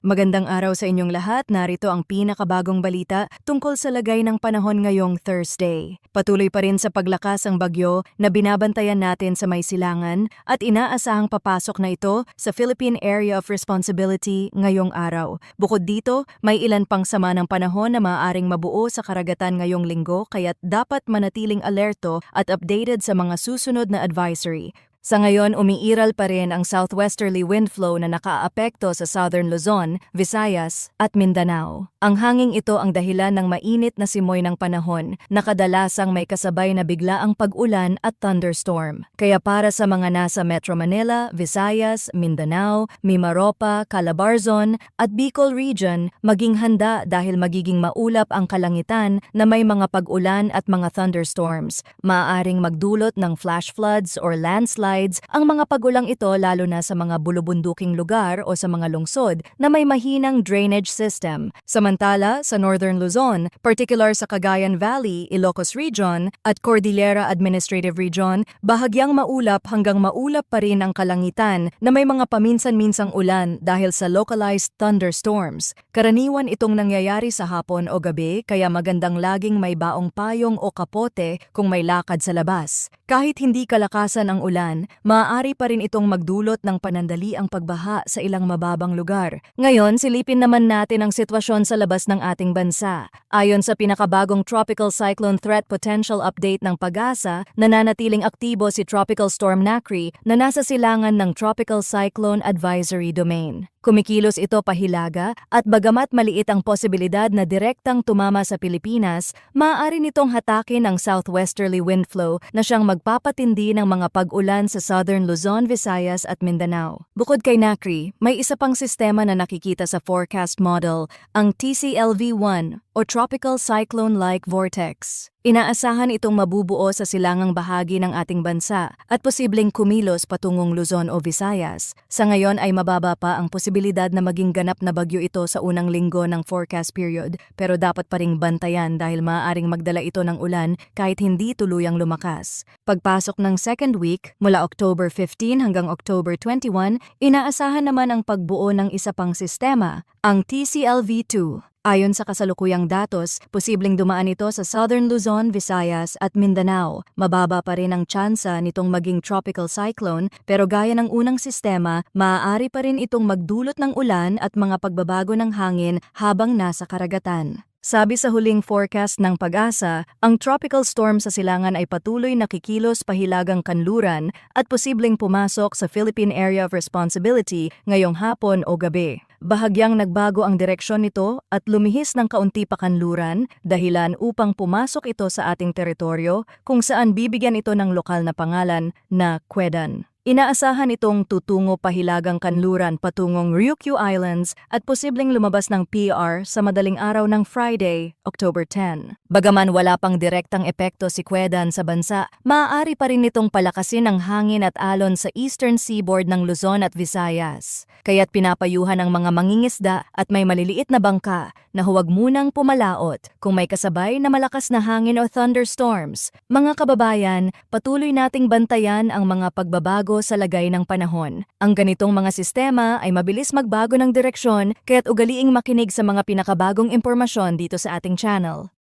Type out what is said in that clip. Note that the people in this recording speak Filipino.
Magandang araw sa inyong lahat. Narito ang pinakabagong balita tungkol sa lagay ng panahon ngayong Thursday. Patuloy pa rin sa paglakas ang bagyo na binabantayan natin sa may silangan at inaasahang papasok na ito sa Philippine Area of Responsibility ngayong araw. Bukod dito, may ilan pang sama ng panahon na maaaring mabuo sa karagatan ngayong linggo kaya't dapat manatiling alerto at updated sa mga susunod na advisory. Sa ngayon, umiiral pa rin ang southwesterly wind flow na nakaapekto sa southern Luzon, Visayas at Mindanao. Ang hanging ito ang dahilan ng mainit na simoy ng panahon na kadalasang may kasabay na biglaang pag-ulan at thunderstorm. Kaya para sa mga nasa Metro Manila, Visayas, Mindanao, Mimaropa, Calabarzon at Bicol Region, maging handa dahil magiging maulap ang kalangitan na may mga pag-ulan at mga thunderstorms. Maaaring magdulot ng flash floods or landslides ang mga pagulang ito lalo na sa mga bulubunduking lugar o sa mga lungsod na may mahinang drainage system. Samantala, sa Northern Luzon, particular sa Cagayan Valley, Ilocos Region at Cordillera Administrative Region, bahagyang maulap hanggang maulap pa rin ang kalangitan na may mga paminsan-minsang ulan dahil sa localized thunderstorms. Karaniwan itong nangyayari sa hapon o gabi kaya magandang laging may baong payong o kapote kung may lakad sa labas. Kahit hindi kalakasan ang ulan, maaari pa rin itong magdulot ng panandaliang pagbaha sa ilang mababang lugar. Ngayon, silipin naman natin ang sitwasyon sa labas ng ating bansa. Ayon sa pinakabagong Tropical Cyclone Threat Potential Update ng PAGASA, nananatiling aktibo si Tropical Storm Nacri na nasa silangan ng Tropical Cyclone Advisory Domain. Kumikilos ito pahilaga at bagamat maliit ang posibilidad na direktang tumama sa Pilipinas, maaari nitong hatakin ang southwesterly wind flow na siyang magpapatindi ng mga pag-ulan sa southern Luzon, Visayas at Mindanao. Bukod kay Nacri, may isa pang sistema na nakikita sa forecast model, ang TCLV-1 o Tropical Cyclone-like Vortex. Inaasahan itong mabubuo sa silangang bahagi ng ating bansa at posibleng kumilos patungong Luzon o Visayas. Sa ngayon ay mababa pa ang posibilidad na maging ganap na bagyo ito sa unang linggo ng forecast period pero dapat pa ring bantayan dahil maaaring magdala ito ng ulan kahit hindi tuluyang lumakas. Pagpasok ng second week, mula October 15 hanggang October 21, inaasahan naman ang pagbuo ng isa pang sistema, ang TCLV-2. Ayon sa kasalukuyang datos, posibleng dumaan ito sa Southern Luzon, Visayas at Mindanao. Mababa pa rin ang tsansa nitong maging tropical cyclone pero gaya ng unang sistema, maaari pa rin itong magdulot ng ulan at mga pagbabago ng hangin habang nasa karagatan. Sabi sa huling forecast ng PAGASA, ang tropical storm sa silangan ay patuloy na kikilos pahilagang kanluran at posibleng pumasok sa Philippine Area of Responsibility ngayong hapon o gabi. Bahagyang nagbago ang direksyon nito at lumihis ng kaunti pa kanluran, dahilan upang pumasok ito sa ating teritoryo kung saan bibigyan ito ng lokal na pangalan na Quedan. Inaasahan itong tutungo pahilagang kanluran patungong Ryukyu Islands at posibleng lumabas ng PR sa madaling araw ng Friday, October 10. Bagaman wala pang direktang epekto si Quedan sa bansa, maaari pa rin nitong palakasin ang hangin at alon sa eastern seaboard ng Luzon at Visayas. Kaya't pinapayuhan ang mga mangingisda at may maliliit na bangka na huwag munang pumalaot kung may kasabay na malakas na hangin o thunderstorms. Mga kababayan, patuloy nating bantayan ang mga pagbabago sa lagay ng panahon. Ang ganitong mga sistema ay mabilis magbago ng direksyon kaya't ugaliing makinig sa mga pinakabagong impormasyon dito sa ating channel.